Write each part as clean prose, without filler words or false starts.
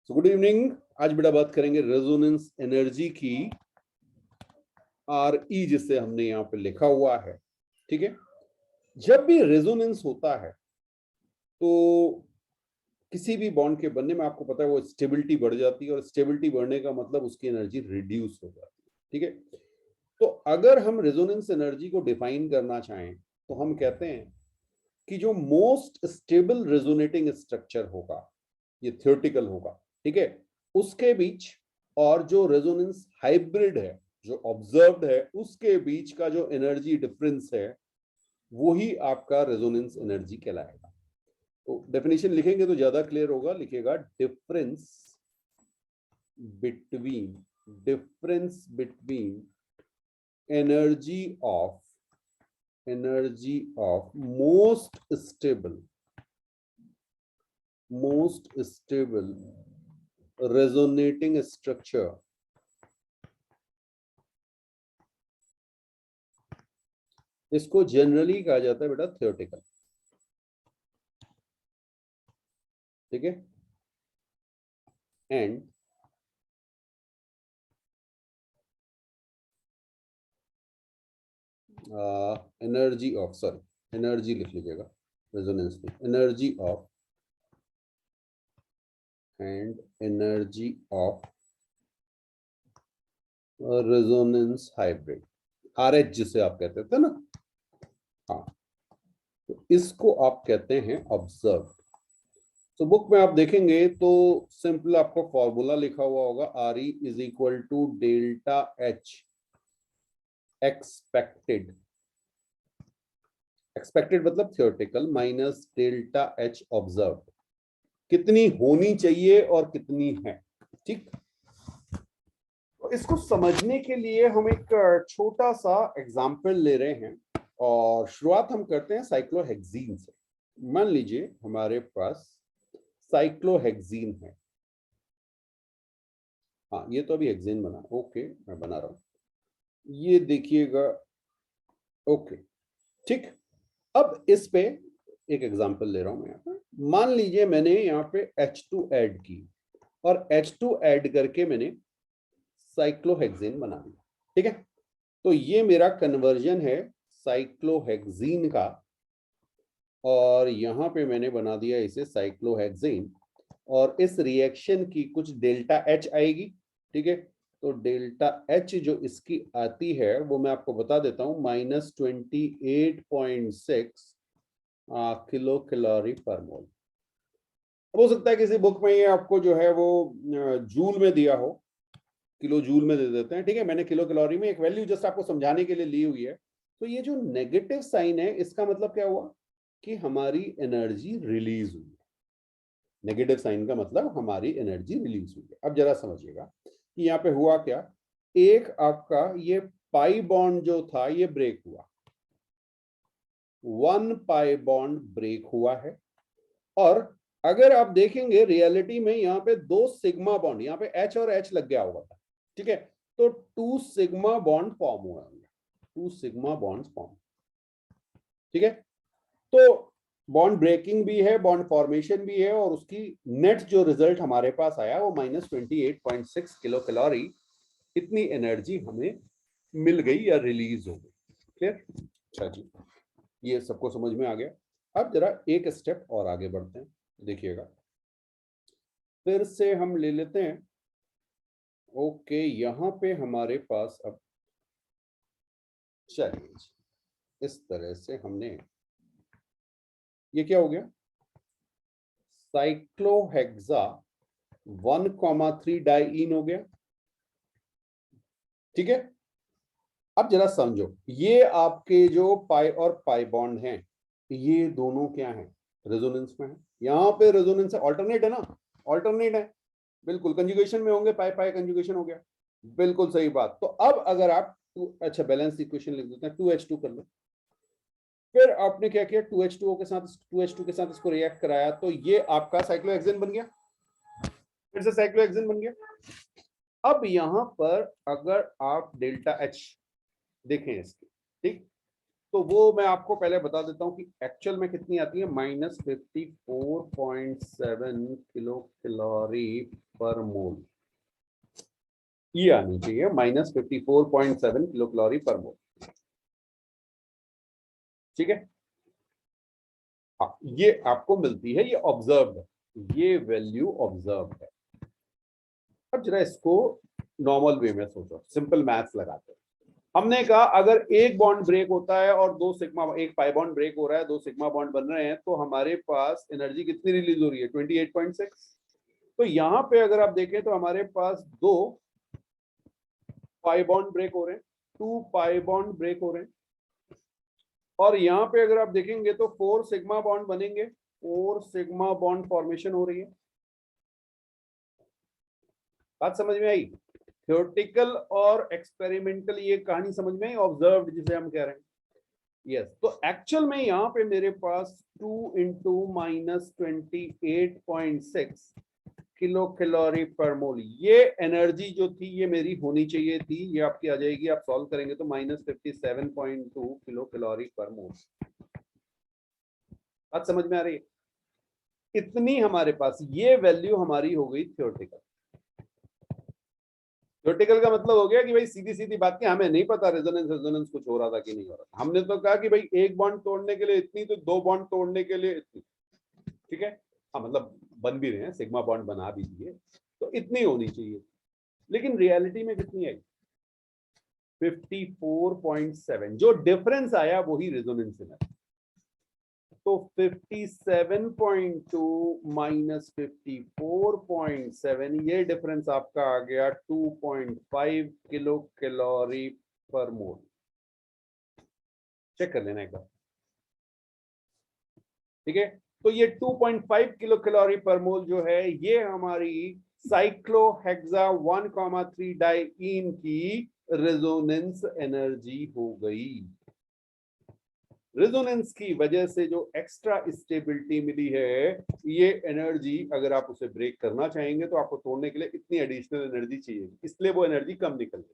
Good evening. आज बेटा बात करेंगे रेजोनेंस एनर्जी की, RE जिसे हमने यहाँ पे लिखा हुआ है। ठीक है, जब भी रेजोनेंस होता है तो किसी भी बॉन्ड के बनने में आपको पता है वो स्टेबिलिटी बढ़ जाती है, और स्टेबिलिटी बढ़ने का मतलब उसकी एनर्जी रिड्यूस हो जाती है। ठीक है, तो अगर हम रेजोनेंस एनर्जी को डिफाइन करना चाहें तो हम कहते हैं कि जो मोस्ट स्टेबल रेजोनेटिंग स्ट्रक्चर होगा, ये थियोरेटिकल होगा, ठीक है, उसके बीच और जो रेजोनेंस हाइब्रिड है, जो ऑब्जर्व्ड है, उसके बीच का जो एनर्जी डिफरेंस है वही आपका रेजोनेंस एनर्जी कहलाएगा। तो डेफिनेशन लिखेंगे तो ज्यादा क्लियर होगा। लिखेगा difference between energy of most stable resonating structure इसको जनरली कहा जाता है बेटा थियोरेटिकल। ठीक है, एंड एनर्जी ऑफ एनर्जी लिख लीजिएगा, रेजोनेंस में energy of resonance hybrid, RH जिसे आप कहते थे ना। हाँ, तो इसको आप कहते हैं ऑब्जर्व। तो बुक में आप देखेंगे तो सिंपल आपको फॉर्मूला लिखा हुआ होगा, RE is equal to delta H expected मतलब theoretical minus delta H observe. कितनी होनी चाहिए और कितनी है। ठीक, तो इसको समझने के लिए हम एक छोटा सा एग्जाम्पल ले रहे हैं, और शुरुआत हम करते हैं साइक्लोहेक्सीन से। मान लीजिए हमारे पास साइक्लोहेक्सीन है। हाँ, ये तो अभी हेक्सेन बना, ओके मैं बना रहा हूं, ये देखिएगा। ओके, ठीक, अब इस पे एक एग्जांपल ले रहा हूं मैं यहाँ पे। मान लीजिए मैंने यहाँ पे H2 ऐड की, और H2 ऐड करके मैंने साइक्लोहेक्सेन बना दिया। ठीक है, तो ये मेरा कन्वर्जन है साइक्लोहेक्सीन का, और यहाँ पे मैंने बना दिया इसे साइक्लोहेक्सेन, और इस रिएक्शन की कुछ डेल्टा H आएगी। ठीक है, तो डेल्टा H जो इसकी आती है वो मैं आपको बता देता हूं, -28.6 किलो कैलोरी पर मोल। हो सकता है किसी बुक में ये आपको जो है वो जूल में दिया हो, किलो जूल में दे देते हैं। ठीक है, मैंने किलो कैलोरी में एक वैल्यू जस्ट आपको समझाने के लिए ली हुई है। तो ये जो नेगेटिव साइन है इसका मतलब क्या हुआ कि हमारी एनर्जी रिलीज हुई। नेगेटिव साइन का मतलब हमारी एनर्जी रिलीज हुई है। अब जरा समझिएगा कि यहाँ पे हुआ क्या। एक आपका ये पाई बॉन्ड जो था ये ब्रेक हुआ, 1 पाई बॉन्ड ब्रेक हुआ है, और अगर आप देखेंगे रियलिटी में यहाँ पे 2 सिग्मा बॉन्ड, यहाँ पे H और H लग गया हुआ था। ठीक है, तो 2 सिग्मा बॉन्ड फॉर्म हुआ, 2 सिग्मा बॉन्ड फॉर्म। ठीक है, तो बॉन्ड ब्रेकिंग भी है, बॉन्ड फॉर्मेशन भी है, और उसकी नेट जो रिजल्ट हमारे पास आया वो -28.6 किलो कैलोरी, इतनी एनर्जी हमें मिल गई या रिलीज हो गई। क्लियर? अच्छा जी, ये सबको समझ में आ गया। अब जरा एक स्टेप और आगे बढ़ते हैं, देखिएगा फिर से हम ले लेते हैं। ओके, यहां पे हमारे पास अब चलिए इस तरह से हमने, ये क्या हो गया, साइक्लोहेक्सा 1,3 डाइईन हो गया। ठीक है, अब जरा समझो, ये आपके जो पाई और पाई बॉन्ड हैं, ये दोनों क्या हैं, रेजोनेंस में है। यहाँ पे रेजोनेंस है, ऑल्टरनेट है ना, ऑल्टरनेट है, बिल्कुल कंजुगेशन में होंगे, पाई पाई कंजुगेशन हो गया, बिल्कुल सही बात। तो अब अगर आप अच्छा बैलेंस इक्वेशन लिख देते हैं, 2H2 कर लो। फिर आपने क्या किया, 2H2O के साथ 2H2 के साथ इसको रिएक्ट कराया, तो ये आपका साइक्लोहेक्सेन बन गया, फिर से साइक्लोहेक्सेन बन गया। अब यहां पर अगर आप डेल्टा H देखें इसकी, ठीक, तो वो मैं आपको पहले बता देता हूं कि एक्चुअल में कितनी आती है, -54.7 किलो कैलोरी पर मोल, ये आनी चाहिए, -54.7 किलो कैलोरी पर मोल। ठीक है, हाँ, ये आपको मिलती है, ये ऑब्जर्व है, ये वैल्यू ऑब्जर्व है। अब जरा इसको नॉर्मल वे में सोचो, सिंपल मैथ्स लगाते हैं। हमने कहा अगर एक बॉन्ड ब्रेक होता है और दो सिग्मा, एक पाई बॉन्ड ब्रेक हो रहा है, दो सिग्मा बॉन्ड बन रहे हैं, तो हमारे पास एनर्जी कितनी रिलीज हो रही है, 28.6। तो यहां पे अगर आप देखें तो हमारे पास दो पाई बॉन्ड ब्रेक हो रहे हैं, 2 पाई बॉन्ड ब्रेक हो रहे हैं, और यहाँ पे अगर आप देखेंगे तो 4 सिग्मा बॉन्ड बनेंगे, 4 सिग्मा बॉन्ड फॉर्मेशन हो रही है। बात समझ में आई? थ्योरेटिकल और एक्सपेरिमेंटल ये कहानी समझ में आई, ऑब्जर्व्ड जिसे हम कह रहे हैं। यस, तो एक्चुअल में यहाँ पे मेरे पास 2 इंटू -28.6 किलो कैलोरी पर मोल, ये एनर्जी जो थी ये मेरी होनी चाहिए थी, ये आपकी आ जाएगी, आप सॉल्व करेंगे तो -57.2 किलो कैलोरी पर मोल। बात समझ में आ रही है? इतनी हमारे पास ये वैल्यू हमारी हो गई थ्योरेटिकल। थ्योरेटिकल का मतलब हो गया कि भाई सीधी सीधी बात की, हमें नहीं पता रेजोनेंस रेजोनेंस कुछ हो रहा था कि नहीं हो रहा था, हमने तो कहा कि भाई एक बॉन्ड तोड़ने के लिए इतनी, तो दो बॉन्ड तोड़ने के लिए इतनी। ठीक है, हाँ, मतलब बन भी रहे हैं, सिग्मा बॉन्ड बना भी दिए, तो इतनी होनी चाहिए, लेकिन रियलिटी में कितनी आई, 54.7। जो डिफरेंस आया वही रेजोनेंस में। तो 57.2 -54.7, ये डिफरेंस आपका आ गया 2.5 किलो कैलोरी पर मोल। चेक कर लेना एक बार। ठीक है, तो ये 2.5 किलो कैलोरी पर मोल जो है, ये हमारी साइक्लोहेक्सा 1,3 डाइईन की रेजोनेंस एनर्जी हो गई। रेजोनेंस की वजह से जो एक्स्ट्रा स्टेबिलिटी मिली है, ये एनर्जी अगर आप उसे ब्रेक करना चाहेंगे तो आपको तोड़ने के लिए इतनी एडिशनल एनर्जी चाहिए, इसलिए वो एनर्जी कम निकल गई।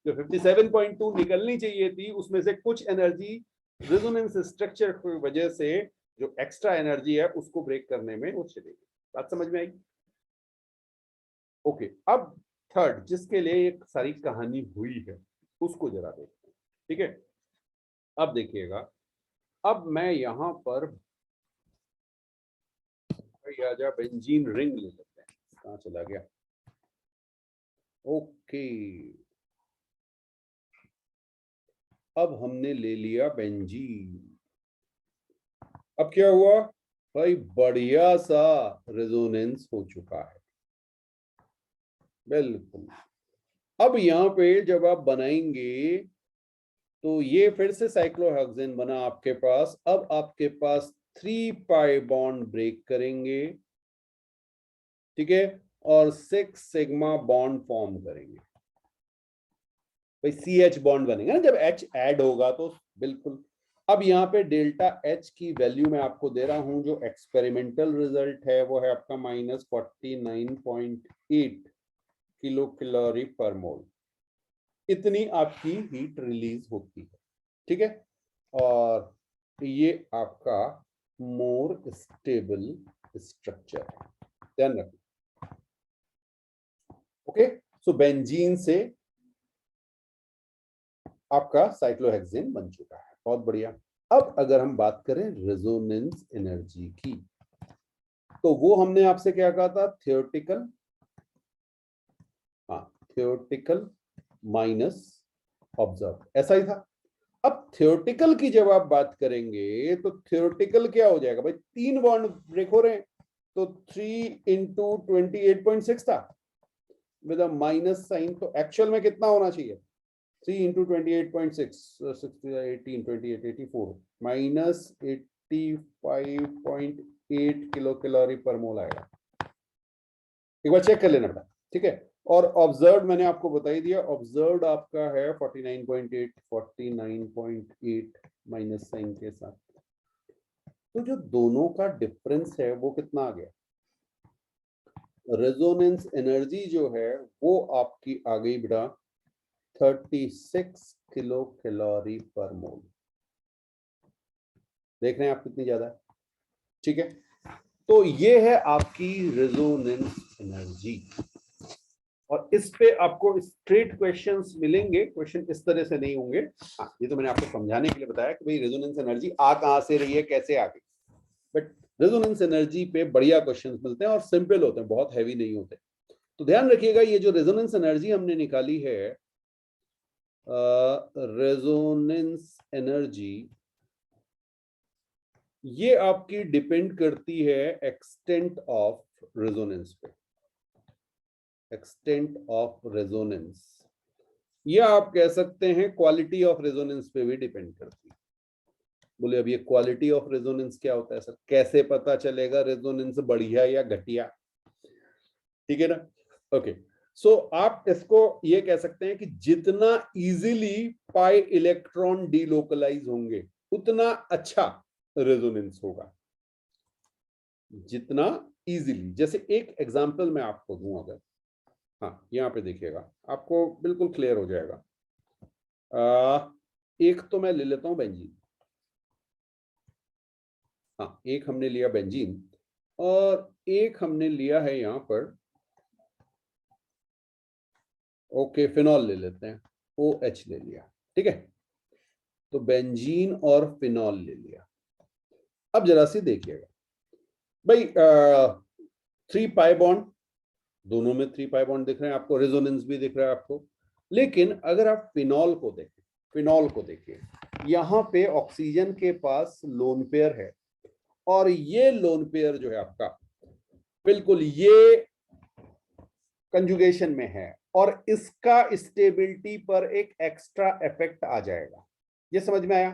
जो 57.2 निकलनी चाहिए थी, उसमें से कुछ एनर्जी रेजोनेंस स्ट्रक्चर की वजह से जो एक्स्ट्रा एनर्जी है उसको ब्रेक करने में वो चलेगी। बात समझ में आई? ओके, अब थर्ड जिसके लिए एक सारी कहानी हुई है उसको जरा देखते हैं। ठीक है, अब देखिएगा, अब मैं यहां पर आजा बेंजीन रिंग ले लेते हैं, कहां चला गया, ओके, अब हमने ले लिया बेंजीन। अब क्या हुआ भाई, बढ़िया सा रेजोनेंस हो चुका है, बिल्कुल। अब यहाँ पे जब आप बनाएंगे तो ये फिर से साइक्लोहेक्सेन बना आपके पास, अब आपके पास 3 पाई बॉन्ड ब्रेक करेंगे, ठीक है, और 6 सिग्मा बॉन्ड फॉर्म करेंगे। भाई CH बॉन्ड बनेगा ना जब H ऐड होगा, तो बिल्कुल। अब यहाँ पे डेल्टा H की वैल्यू मैं आपको दे रहा हूं, जो एक्सपेरिमेंटल रिजल्ट है वो है आपका -49.8 किलो कैलोरी पर मोल, इतनी आपकी हीट रिलीज होती है। ठीक है, और ये आपका मोर स्टेबल स्ट्रक्चर है, ध्यान रखना। ओके, सो बेंजीन से आपका साइक्लोहेक्सेन बन चुका है, बहुत बढ़िया। अब अगर हम बात करें रेजोनेंस एनर्जी की, तो वो हमने आपसे क्या कहा था, थियोरेटिकल, हाँ, थियोरेटिकल माइनस ऑब्जर्व, ऐसा ही था। अब थियोरेटिकल की जब आप बात करेंगे तो थियोरेटिकल क्या हो जाएगा भाई, 3 बॉन्ड ब्रेक हो रहे हैं, तो 3 इंटू 28.6 था विद अ माइनस साइन, तो एक्चुअल में कितना होना चाहिए, 3 इंटू 28.6, 18, 28, 84, -85.8 किलो कैलोरी पर मोल आएगा। एक बार चेक कर लेना बेटा, ठीक है। और ऑब्जर्व मैंने आपको बता ही दिया, ऑब्जर्व आपका है 49.8 माइनस साइन के साथ, तो जो दोनों का डिफरेंस है वो कितना आ गया, रेजोनेंस एनर्जी जो है वो आपकी आ गई बेटा 36 किलो कैलोरी पर मोल। देख रहे हैं आप कितनी ज्यादा है, ठीक है। तो ये है आपकी रेजोनेंस एनर्जी, और इस पे आपको स्ट्रेट क्वेश्चंस मिलेंगे, क्वेश्चन इस तरह से नहीं होंगे। हाँ, ये तो मैंने आपको समझाने के लिए बताया कि भाई रेजोनेंस एनर्जी आ कहां से रही है, कैसे आ गई, बट रेजोनेंस एनर्जी पे बढ़िया क्वेश्चंस मिलते हैं और सिंपल होते हैं, बहुत हैवी नहीं होते। तो ध्यान रखिएगा, ये जो रेजोनेंस एनर्जी हमने निकाली है, रेजोनेंस एनर्जी, ये आपकी डिपेंड करती है एक्सटेंट ऑफ रेजोनेंस पे, एक्सटेंट ऑफ रेजोनेंस, या आप कह सकते हैं क्वालिटी ऑफ रेजोनेंस पे भी डिपेंड करती है। बोले अब ये क्वालिटी ऑफ रेजोनेंस क्या होता है सर, कैसे पता चलेगा रेजोनेंस बढ़िया या घटिया, ठीक है ना। ओके, सो आप इसको ये कह सकते हैं कि जितना इजीली पाई इलेक्ट्रॉन डीलोकलाइज होंगे उतना अच्छा रेजोनेंस होगा, जितना इजीली। जैसे एक एग्जांपल मैं आपको दूं, अगर, हाँ यहाँ पे देखिएगा आपको बिल्कुल क्लियर हो जाएगा। एक तो मैं ले लेता हूं बेंजीन, हाँ एक हमने लिया बेंजीन, और एक हमने लिया है यहां पर, ओके फिनॉल ले लेते हैं, OH ले लिया, ठीक है। तो बेंजीन और फिनॉल ले लिया। अब जरा सी देखिएगा भाई, 3 पाई बॉन्ड, दोनों में 3 पाई बॉन्ड दिख रहे हैं आपको, रेजोनेंस भी दिख रहा है आपको। लेकिन अगर आप फिनॉल को देखें, फिनॉल को देखिए, यहां पे ऑक्सीजन के पास लोन पेयर है, और ये लोन पेयर जो है आपका बिल्कुल ये कंजुगेशन में है, और इसका स्टेबिलिटी पर एक एक्स्ट्रा इफेक्ट आ जाएगा। ये समझ में आया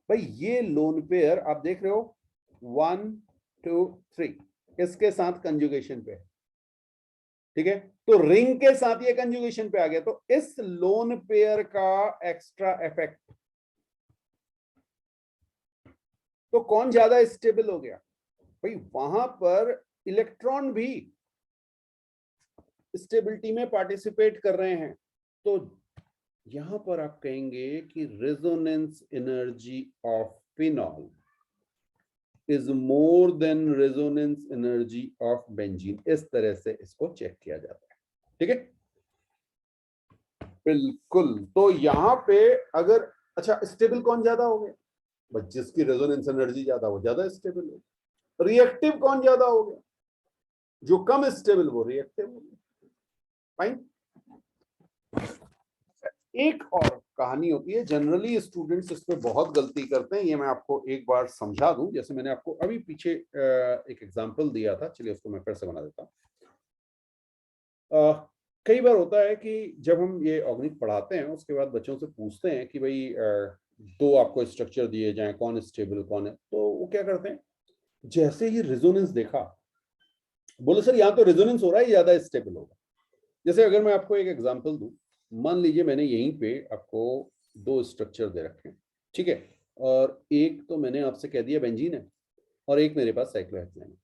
भाई, ये लोन पेयर आप देख रहे हो 1 2 3 इसके साथ कंजुगेशन पे है, ठीक है। तो रिंग के साथ ये कंजुगेशन पे आ गया, तो इस लोन पेयर का एक्स्ट्रा इफेक्ट, तो कौन ज्यादा स्टेबल हो गया भाई, वहां पर इलेक्ट्रॉन भी स्टेबिलिटी में पार्टिसिपेट कर रहे हैं। तो यहां पर आप कहेंगे कि resonance energy of phenol is more than resonance energy of benzene. इस तरह से इसको चेक किया जाता है, ठीक है, बिल्कुल। तो यहां पे अगर, अच्छा स्टेबल कौन ज्यादा हो गया, बस जिसकी रेजोनेंस एनर्जी ज्यादा हो ज्यादा स्टेबल हो। रिएक्टिव कौन ज्यादा हो गया, जो कम स्टेबल वो रिएक्टिव हो गया, फाइन। एक और कहानी होती है, जनरली स्टूडेंट्स इस पे बहुत गलती करते हैं, ये मैं आपको एक बार समझा दूं। जैसे मैंने आपको अभी पीछे एक एग्जांपल दिया था, चलिए उसको मैं फिर से बना देता हूं। कई बार होता है कि जब हम ये ऑर्गेनिक पढ़ाते हैं उसके बाद बच्चों से पूछते हैं कि भाई दो आपको स्ट्रक्चर दिए जाएं, कौन स्टेबल कौन है, तो वो क्या करते हैं, जैसे ही रेजोनेंस देखा, बोले सर यहाँ तो रेजोनेंस हो रहा है, ज्यादा स्टेबल होगा। जैसे अगर मैं आपको एक एग्जांपल दूं, मान लीजिए मैंने यहीं पे आपको 2 स्ट्रक्चर दे रखे हैं, ठीक है, और एक तो मैंने आपसे कह दिया बेंजीन है, और एक मेरे पास साइक्लोहेक्सेन है,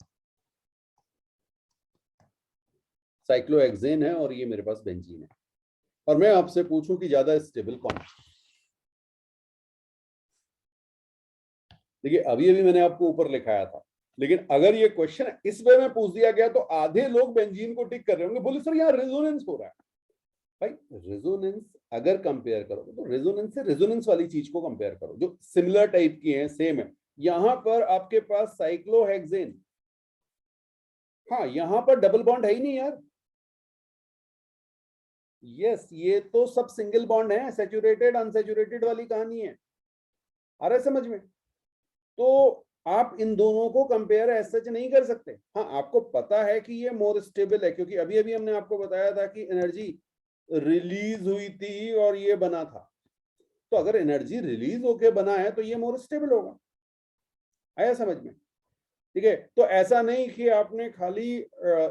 साइक्लोहेक्सेन है और ये मेरे पास बेंजीन है, और मैं आपसे पूछूं कि ज्यादा स्टेबल कौन है। देखिए अभी अभी मैंने आपको ऊपर लिखाया था, लेकिन अगर ये क्वेश्चन इस वे में पूछ दिया गया तो आधे लोग बेंजीन को टिक कर रहे होंगे, बोले सर यहाँ रेजोनेंस हो रहा है। भाई रेजोनेंस अगर कंपेयर करोगे तो रेजोनेंस से रेजोनेंस वाली चीज को कंपेयर करो जो सिमिलर टाइप की है, सेम है। यहां पर आपके पास साइक्लोहेक्सेन, हाँ यहां पर डबल बॉन्ड है ही नहीं यार, यस ये तो सब सिंगल बॉन्ड है, सैचुरेटेड अनसैचुरेटेड वाली कहानी है, आ रहा है समझ में। तो आप इन दोनों को कंपेयर एज सच नहीं कर सकते। हाँ आपको पता है कि ये मोर स्टेबल है, क्योंकि अभी अभी हमने आपको बताया था कि एनर्जी रिलीज हुई थी और ये बना था। तो अगर एनर्जी रिलीज होके बना है तो ये मोर स्टेबल होगा, आया समझ में, ठीक है। तो ऐसा नहीं कि आपने खाली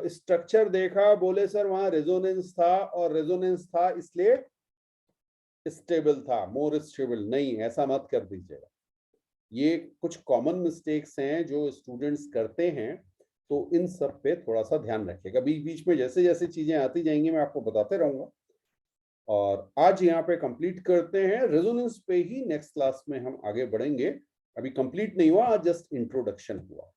स्ट्रक्चर देखा, बोले सर वहां रेजोनेंस था और रेजोनेंस था इसलिए स्टेबल था, मोर स्टेबल, नहीं ऐसा मत कर दीजिएगा। ये कुछ कॉमन मिस्टेक्स हैं जो स्टूडेंट्स करते हैं, तो इन सब पे थोड़ा सा ध्यान रखिएगा। बीच बीच में जैसे जैसे चीजें आती जाएंगी मैं आपको बताते रहूंगा। और आज यहाँ पे कंप्लीट करते हैं, रेजोनेंस पे ही नेक्स्ट क्लास में हम आगे बढ़ेंगे। अभी कंप्लीट नहीं हुआ, जस्ट इंट्रोडक्शन हुआ।